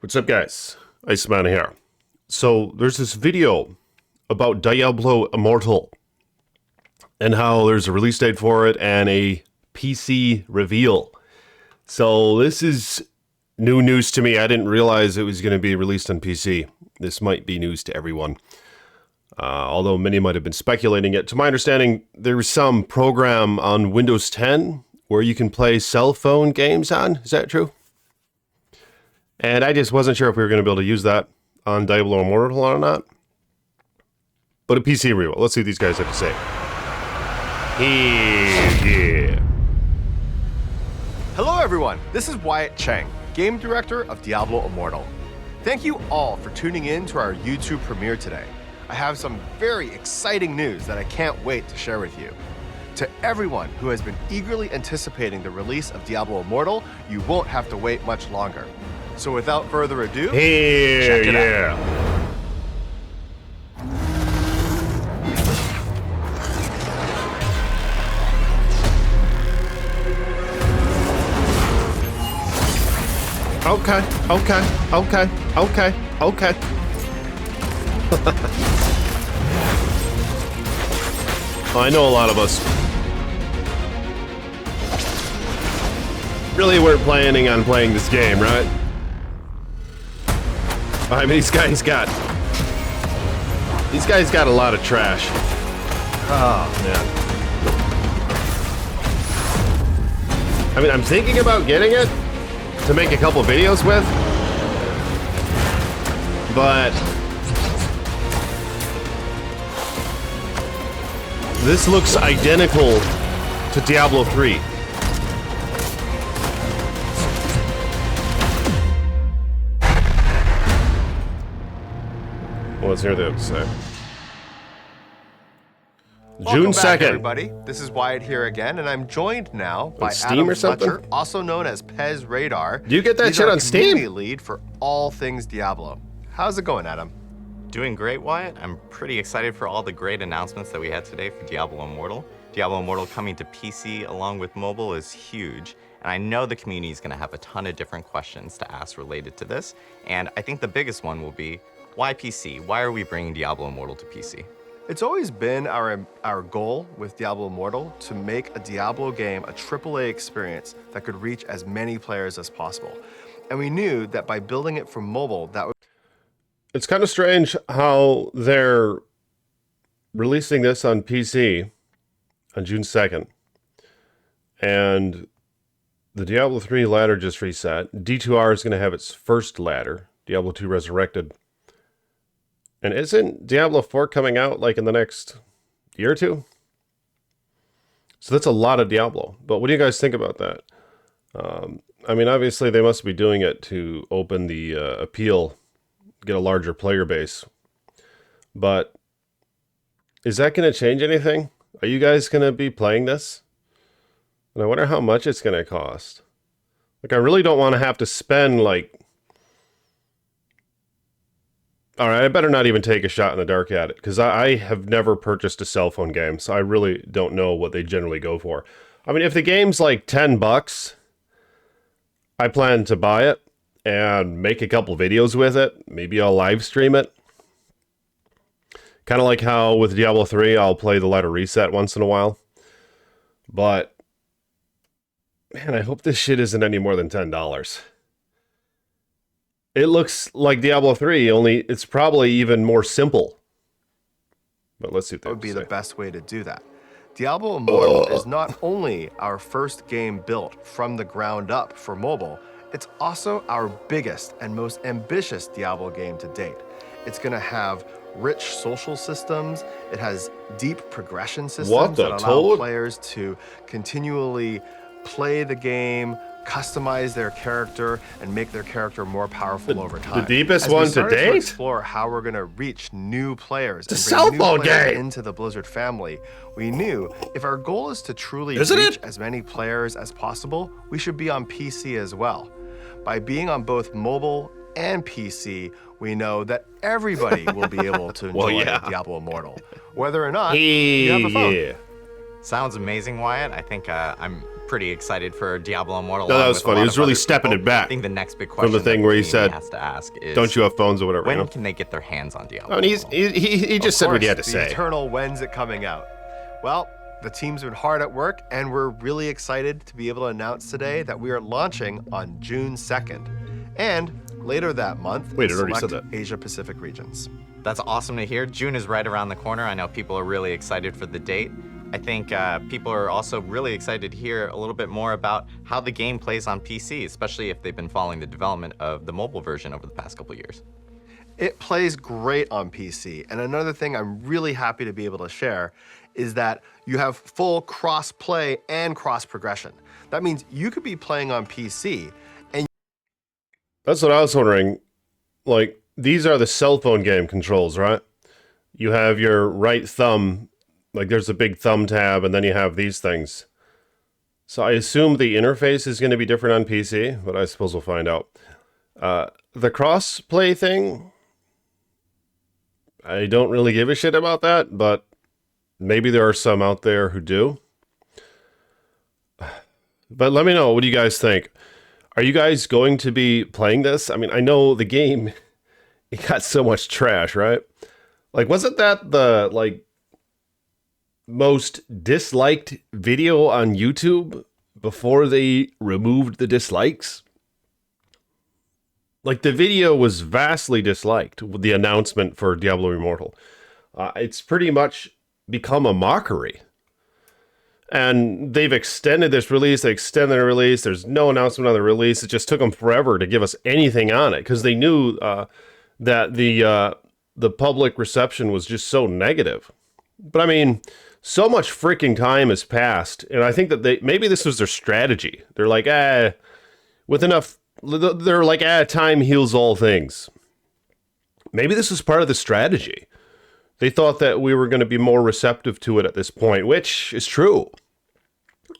What's up, guys? Iceman here. So there's this video about Diablo Immortal and how there's a release date for it and a PC reveal. So this is new news to me. I didn't realize it was going to be released on PC. This might be news to everyone. Although many might have been speculating it. To my understanding, there's some program on Windows 10 where you can play cell phone games on. Is that true? And I just wasn't sure if we were going to be able to use that on Diablo Immortal or not. But a PC reveal. Let's see what these guys have to say. Yeah. Hello everyone, this is Wyatt Cheng, Game Director of Diablo Immortal. Thank you all for tuning in to our YouTube premiere today. I have some very exciting news that I can't wait to share with you. To everyone who has been eagerly anticipating the release of Diablo Immortal, you won't have to wait much longer. So without further ado, check it out. Okay. I know a lot of us really weren't planning on playing this game, right? I mean, these guys got a lot of trash. Oh, man. I mean, I'm thinking about getting it to make a couple videos with, but this looks identical to Diablo 3. Let's hear what they have to say. June 2nd. Back, everybody. This is Wyatt here again, and I'm joined now by Steam Adam or something? Fletcher, also known as Pez Radar. Do you get that He's shit our on Steam? community lead for all things Diablo. How's it going, Adam? Doing great, Wyatt. I'm pretty excited for all the great announcements that we had today for Diablo Immortal. Diablo Immortal coming to PC along with mobile is huge, and I know the community is going to have a ton of different questions to ask related to this, and I think the biggest one will be, why PC? Why are we bringing Diablo Immortal to PC? It's always been our goal with Diablo Immortal to make a Diablo game a AAA experience that could reach as many players as possible. And we knew that by building it for mobile, that would... It's kind of strange how they're releasing this on PC on June 2nd. And the Diablo 3 ladder just reset. D2R is going to have its first ladder, Diablo 2 Resurrected. And isn't Diablo 4 coming out like in the next year or two? So that's a lot of Diablo. But what do you guys think about that? I mean, obviously they must be doing it to open the appeal, get a larger player base. But is that going to change anything? Are you guys going to be playing this? And I wonder how much it's going to cost. Like, I really don't want to have to spend like... All right, I better not even take a shot in the dark at it, because I have never purchased a cell phone game, so I really don't know what they generally go for. I mean, if the game's like $10, I plan to buy it and make a couple videos with it. Maybe I'll live stream it. Kind of like how with Diablo 3, I'll play the ladder reset once in a while. But, man, I hope this shit isn't any more than $10. It looks like Diablo 3, only it's probably even more simple. But let's see what that would be say. The best way to do that. Diablo Immortal is not only our first game built from the ground up for mobile, it's also our biggest and most ambitious Diablo game to date. It's going to have rich social systems. It has deep progression systems that allow players to continually play the game, customize their character, and make their character more powerful over time. The deepest one to date? To explore how we're going to reach new players and bring new players into the Blizzard family, we knew if our goal is to truly reach as many players as possible, we should be on PC as well. By being on both mobile and PC, we know that everybody will be able to enjoy Diablo Immortal, whether or not you have a phone. Sounds amazing, Wyatt. I think I'm pretty excited for Diablo Immortal. No, that along was with a funny. lot He was of really other stepping people. it back I think the next big question from the thing that where he community said, has to ask is, "Don't you have phones or whatever?" when you know? can they get their hands on Diablo? I mean, he just said what he had to The say. eternal when's it coming out? Well, the team's been hard at work, and we're really excited to be able to announce today that we are launching on June 2nd, and later that month Wait, in it already said select that. Asia Pacific regions. That's awesome to hear. June is right around the corner. I know people are really excited for the date. I think people are also really excited to hear a little bit more about how the game plays on PC, especially if they've been following the development of the mobile version over the past couple years. It plays great on PC, and another thing I'm really happy to be able to share is that you have full cross-play and cross-progression. That means you could be playing on PC, and That's what I was wondering. Like, these are the cell phone game controls, right? You have your right thumb, like there's a big thumb tab, and then you have these things. So I assume the interface is going to be different on PC, but I suppose we'll find out. The cross-play thing, I don't really give a shit about that, but maybe there are some out there who do. But let me know, what do you guys think? Are you guys going to be playing this? I mean, I know the game, it got so much trash, right? Like, wasn't that the, like, most disliked video on YouTube before they removed the dislikes? Like, the video was vastly disliked with the announcement for Diablo Immortal. It's pretty much become a mockery. And they've extended this release. They extended the release. There's no announcement on the release. It just took them forever to give us anything on it because they knew that the public reception was just so negative. But I mean, so much freaking time has passed, and I think that maybe this was their strategy. They're like, with enough, they're like, time heals all things. Maybe this was part of the strategy. They thought that we were going to be more receptive to it at this point, which is true.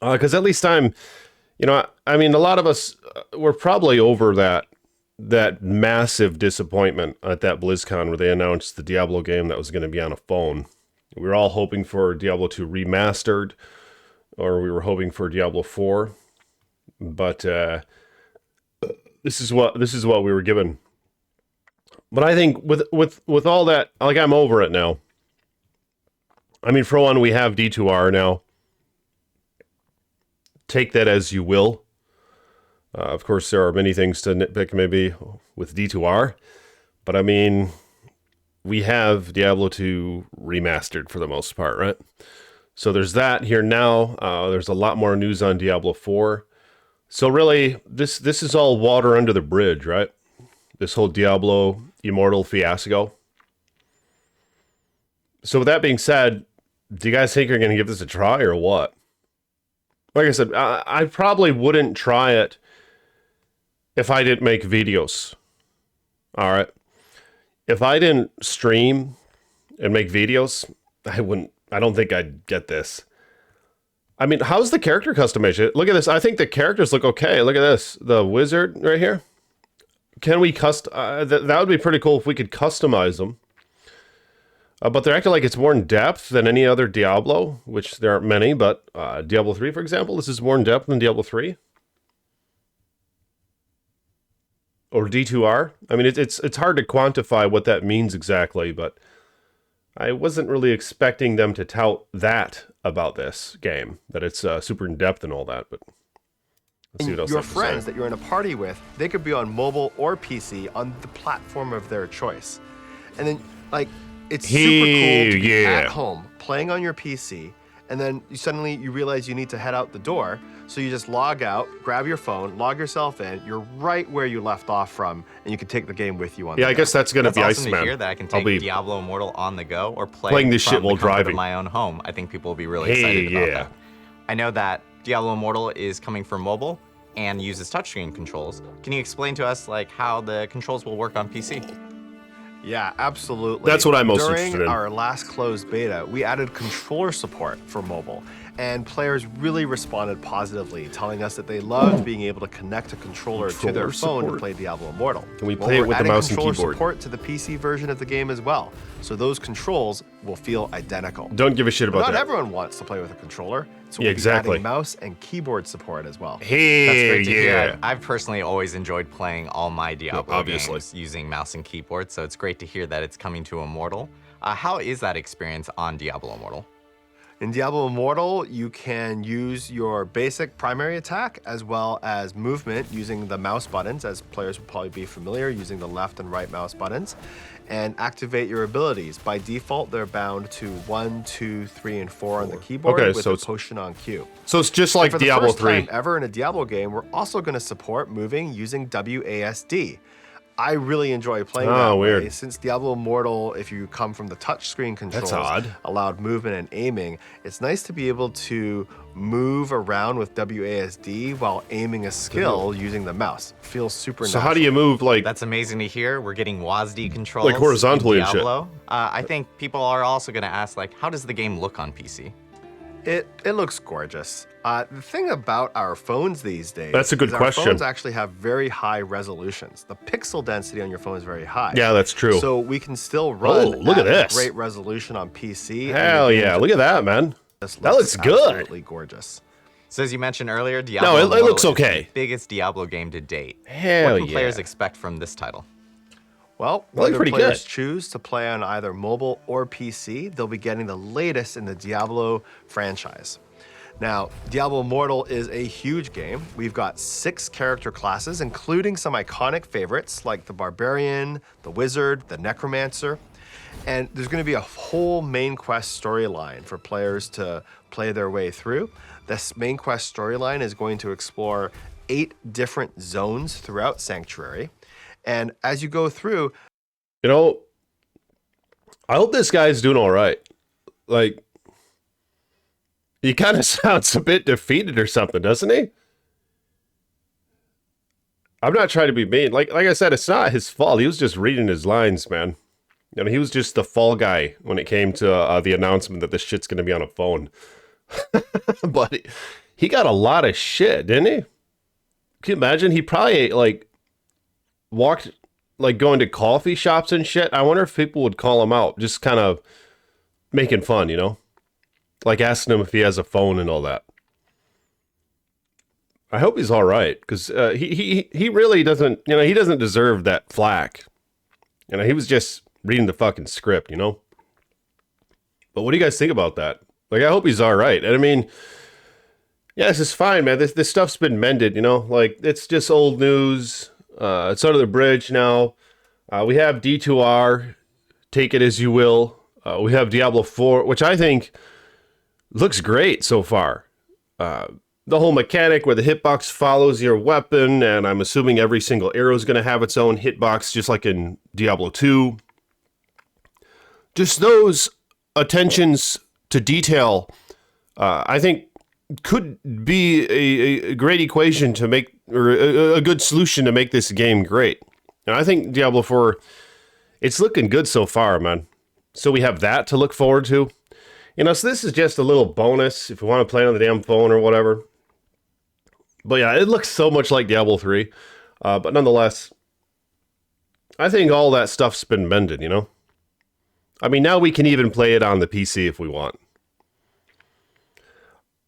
Because at least I mean, a lot of us were probably over that massive disappointment at that BlizzCon where they announced the Diablo game that was going to be on a phone. We were all hoping for Diablo 2 remastered, or we were hoping for Diablo 4, but this is what we were given. But I think with all that, like, I'm over it now. I mean, for one, we have D2R now. Take that as you will. Of course, there are many things to nitpick maybe with D2R, but I mean, we have Diablo 2 remastered for the most part, right? So there's that here now. There's a lot more news on Diablo 4. So really, this is all water under the bridge, right? This whole Diablo Immortal fiasco. So with that being said, do you guys think you're going to give this a try or what? Like I said, I probably wouldn't try it if I didn't make videos. All right. If I didn't stream and make videos, I don't think I'd get this. I mean, how's the character customization? Look at this. I think the characters look okay. Look at this. The wizard right here. Can we that would be pretty cool if we could customize them. But they're acting like it's more in depth than any other Diablo, which there aren't many, but Diablo 3, for example, this is more in depth than Diablo 3. Or D2R. I mean, it's hard to quantify what that means exactly, but I wasn't really expecting them to tout that about this game, that it's super in depth and all that, but let's see what else your they have to say. friends that you're in a party with, they could be on mobile or PC on the platform of their choice. And then, like, it's super cool to be at home playing on your PC, and then suddenly you realize you need to head out the door, so you just log out, grab your phone, log yourself in, you're right where you left off from, and you can take the game with you on the go. I guess that's going to be awesome Iceman. to hear that I can take Diablo Immortal on the go or playing this from shit while the comfort driving of my own home. I think people will be really excited about that. I know that Diablo Immortal is coming for mobile and uses touchscreen controls. Can you explain to us like how the controls will work on PC? Yeah, absolutely. That's what I'm most interested in. During our last closed beta, we added controller support for mobile. And players really responded positively, telling us that they loved being able to connect a controller to their Controller phone to support. play Diablo Immortal. Can we play it with the adding mouse and controller keyboard? support to the PC version of the game as well, so those controls will feel identical. Don't give a shit about Not that. everyone wants to play with a controller, so Yeah, we'll exactly. be adding mouse and keyboard support as well. Hey, That's great to yeah. hear. I've personally always enjoyed playing all my Diablo obviously. games using mouse and keyboard, so it's great to hear that it's coming to Immortal. How is that experience on Diablo Immortal? In Diablo Immortal, you can use your basic primary attack as well as movement using the mouse buttons, as players will probably be familiar, using the left and right mouse buttons, and activate your abilities. By default, they're bound to 1, 2, 3, and 4 on the keyboard Okay, with so a it's- potion on cue. So it's just like For the Diablo first 3. time ever in a Diablo game, we're also going to support moving using WASD. I really enjoy playing that weird. way. Since Diablo Immortal, if you come from the touchscreen controls, odd. allowed movement and aiming, it's nice to be able to move around with WASD while aiming a skill using the mouse. Feels super So how do you move like That's amazing to hear. We're getting WASD controls horizontally in and shit. Diablo. I think people are also going to ask, like, how does the game look on PC? It looks gorgeous. The thing about our phones these days That's a good is question. Our phones actually have very high resolutions. The pixel density on your phone is very high. Yeah, that's true. So we can still run look at this. great resolution on PC. and Hell the game yeah, look at that, man. just That looks good. absolutely gorgeous. So as you mentioned earlier, Diablo it Immortal looks is okay. the biggest Diablo game to date. Hell what can yeah. players expect from this title? Well, Well, whether pretty players good. choose to play on either mobile or PC, they'll be getting the latest in the Diablo franchise. Now, Diablo Immortal is a huge game. We've got 6 character classes, including some iconic favorites like the Barbarian, the Wizard, the Necromancer. And there's going to be a whole main quest storyline for players to play their way through. This main quest storyline is going to explore 8 different zones throughout Sanctuary. And as you go through, You know, I hope this guy's doing all right. Like, he kind of sounds a bit defeated or something, doesn't he? I'm not trying to be mean. Like I said, it's not his fault. He was just reading his lines, man. You know, he was just the fall guy when it came to the announcement that this shit's going to be on a phone. But he got a lot of shit, didn't he? Can you imagine? He probably, like, walked, like, going to coffee shops and shit. I wonder if people would call him out, just kind of making fun, you know? Like, asking him if he has a phone and all that. I hope he's all right, because he really doesn't, you know, he doesn't deserve that flack. You know, he was just reading the fucking script, you know? But what do you guys think about that? Like, I hope he's all right. And I mean, yeah, this is fine, man. This stuff's been mended, you know? Like, it's just old news. It's under the bridge now. We have D2R, take it as you will. We have Diablo 4, which I think looks great so far. The whole mechanic where the hitbox follows your weapon, and I'm assuming every single arrow is going to have its own hitbox, just like in Diablo 2. Just those attentions to detail, I think, could be a great equation to make, or a good solution to make this game great. And I think Diablo 4, it's looking good so far, man. So we have that to look forward to. You know, so this is just a little bonus if you want to play on the damn phone or whatever. But yeah, it looks so much like Diablo 3. But nonetheless, I think all that stuff's been mended, you know? I mean, now we can even play it on the PC if we want.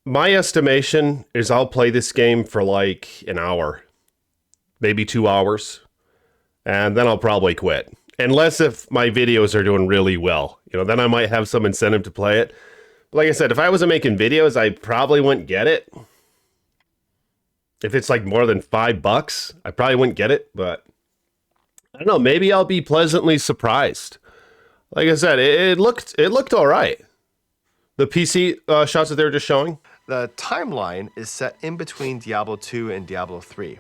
My estimation is I'll play this game for like an hour, maybe 2 hours, and then I'll probably quit. Unless if my videos are doing really well, you know, then I might have some incentive to play it. But like I said, if I wasn't making videos, I probably wouldn't get it. If it's like more than $5, I probably wouldn't get it, but I don't know, maybe I'll be pleasantly surprised. Like I said, it looked all right. The PC shots that they were just showing. the timeline is set in between Diablo 2 and Diablo 3.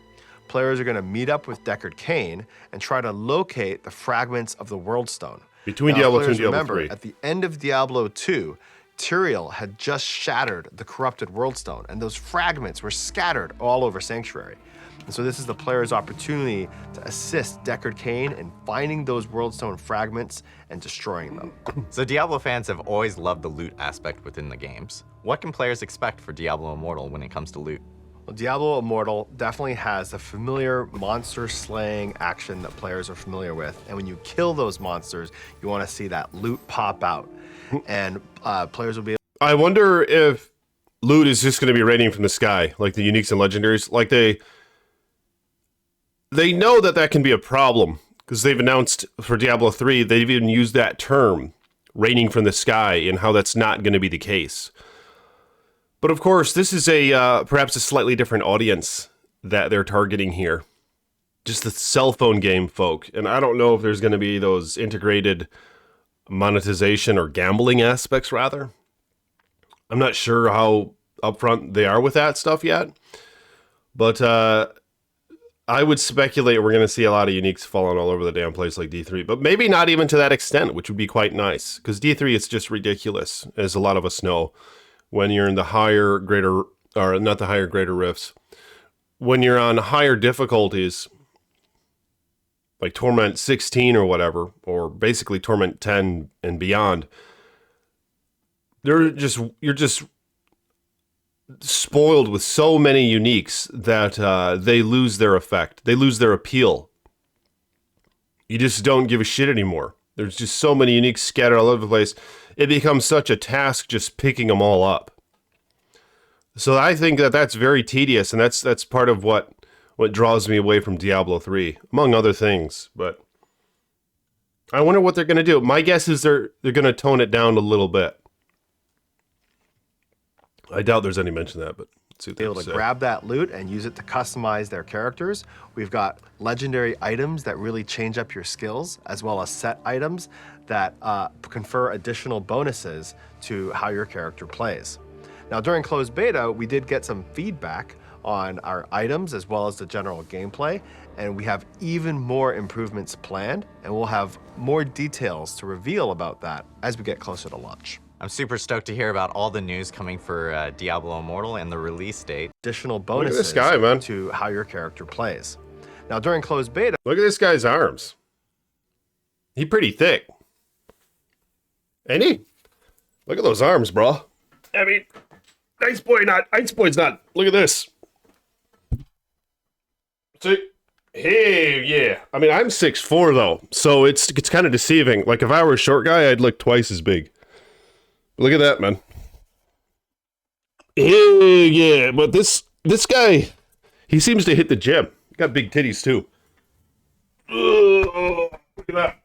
Players are going to meet up with Deckard Cain and try to locate the fragments of the World Stone. Between Now, Diablo 2 and players Diablo remember, 3. at the end of Diablo 2, Tyrael had just shattered the corrupted World Stone, and those fragments were scattered all over Sanctuary. And so this is the player's opportunity to assist Deckard Cain in finding those Worldstone fragments and destroying them. So Diablo fans have always loved the loot aspect within the games. What can players expect for Diablo Immortal when it comes to loot? Well, Diablo Immortal definitely has the familiar monster slaying action that players are familiar with. And when you kill those monsters, you want to see that loot pop out. And players will be able. I wonder if loot is just going to be raining from the sky, like the uniques and legendaries. Like they know that can be a problem because they've announced for Diablo 3, they've even used that term, raining from the sky, and how that's not going to be the case. But of course, this is perhaps a slightly different audience that they're targeting here. Just the cell phone game folk. And I don't know if there's going to be those integrated monetization or gambling aspects, rather. I'm not sure how upfront they are with that stuff yet. But I would speculate we're going to see a lot of uniques falling all over the damn place like D3. But maybe not even to that extent, which would be quite nice. Because D3 is just ridiculous, as a lot of us know. When you're in the higher, greater, or not the higher, greater rifts, when you're on higher difficulties, like Torment 16 or whatever, or basically Torment 10 and beyond, you're just spoiled with so many uniques that they lose their effect. They lose their appeal. You just don't give a shit anymore. There's just so many uniques scattered all over the place. It becomes such a task just picking them all up. So I think that's very tedious, and that's part of what draws me away from Diablo 3, among other things. But I wonder what they're going to do. My guess is they're going to tone it down a little bit. I doubt there's any mention of that, but let's see what Be able to grab that loot and use it to customize their characters. We've got legendary items that really change up your skills, as well as set items that confer additional bonuses to how your character plays. Now, during closed beta, we did get some feedback on our items as well as the general gameplay, and we have even more improvements planned, and we'll have more details to reveal about that as we get closer to launch. I'm super stoked to hear about all the news coming for Diablo Immortal and the release date. Additional bonuses this guy, man. to how your character plays. Now, during closed beta, Look at this guy's arms. He pretty thick. Ain't he? Look at those arms, bro. I mean, Ice Boy's not. Look at this. See? Hey, yeah. I mean, I'm 6'4", though, so it's kind of deceiving. Like, if I were a short guy, I'd look twice as big. Look at that, man. Hey, yeah. But this guy, he seems to hit the gym. Got big titties, too. Look at that.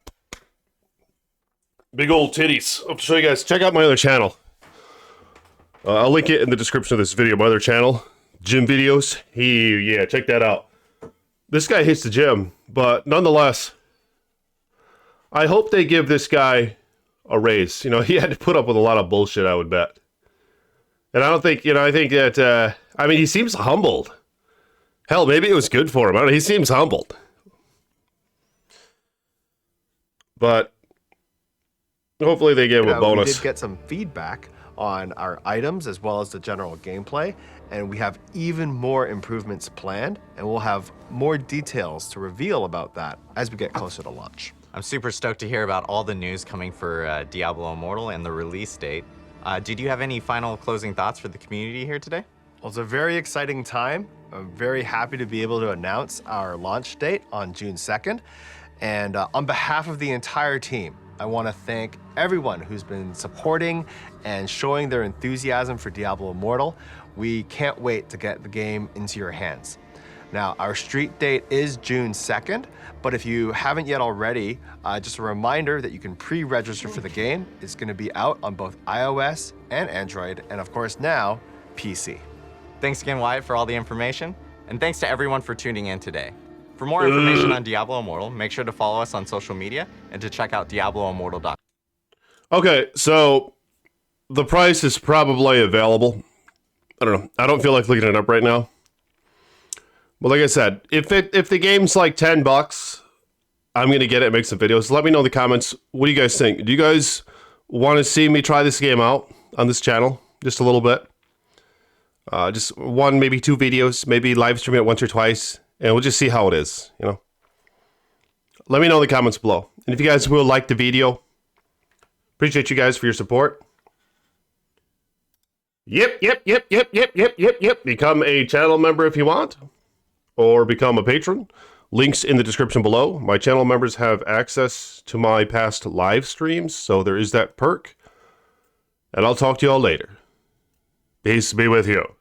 Big old titties. I'll show you guys. Check out my other channel. I'll link it in the description of this video. My other channel, gym videos. Yeah, check that out. This guy hits the gym, but nonetheless, I hope they give this guy a raise. You know, he had to put up with a lot of bullshit, I would bet. And I don't think, I think that, I mean, he seems humbled. Hell, maybe it was good for him. I don't know, he seems humbled. But hopefully they give him a bonus. We did get some feedback on our items as well as the general gameplay, and we have even more improvements planned, and we'll have more details to reveal about that as we get closer to launch. I'm super stoked to hear about all the news coming for Diablo Immortal and the release date. Did you have any final closing thoughts for the community here today? Well, it's a very exciting time. I'm very happy to be able to announce our launch date on June 2nd. And on behalf of the entire team, I want to thank everyone who's been supporting and showing their enthusiasm for Diablo Immortal. We can't wait to get the game into your hands. Now, our street date is June 2nd, but if you haven't yet already, just a reminder that you can pre-register for the game. It's going to be out on both iOS and Android, and of course now, PC. Thanks again, Wyatt, for all the information, and thanks to everyone for tuning in today. For more information on Diablo Immortal, make sure to follow us on social media and to check out DiabloImmortal.com. Okay, so the price is probably available. I don't know. I don't feel like looking it up right now. But like I said, if the game's like $10, I'm gonna get it and make some videos. Let me know in the comments. What do you guys think? Do you guys want to see me try this game out on this channel just a little bit? Just one, maybe two videos, maybe live stream it once or twice. and we'll just see how it is, you know. Let me know in the comments below. And if you guys will like the video, appreciate you guys for your support. Yep. Become a channel member if you want, or become a patron. Links in the description below. My channel members have access to my past live streams, so there is that perk. And I'll talk to you all later. Peace be with you.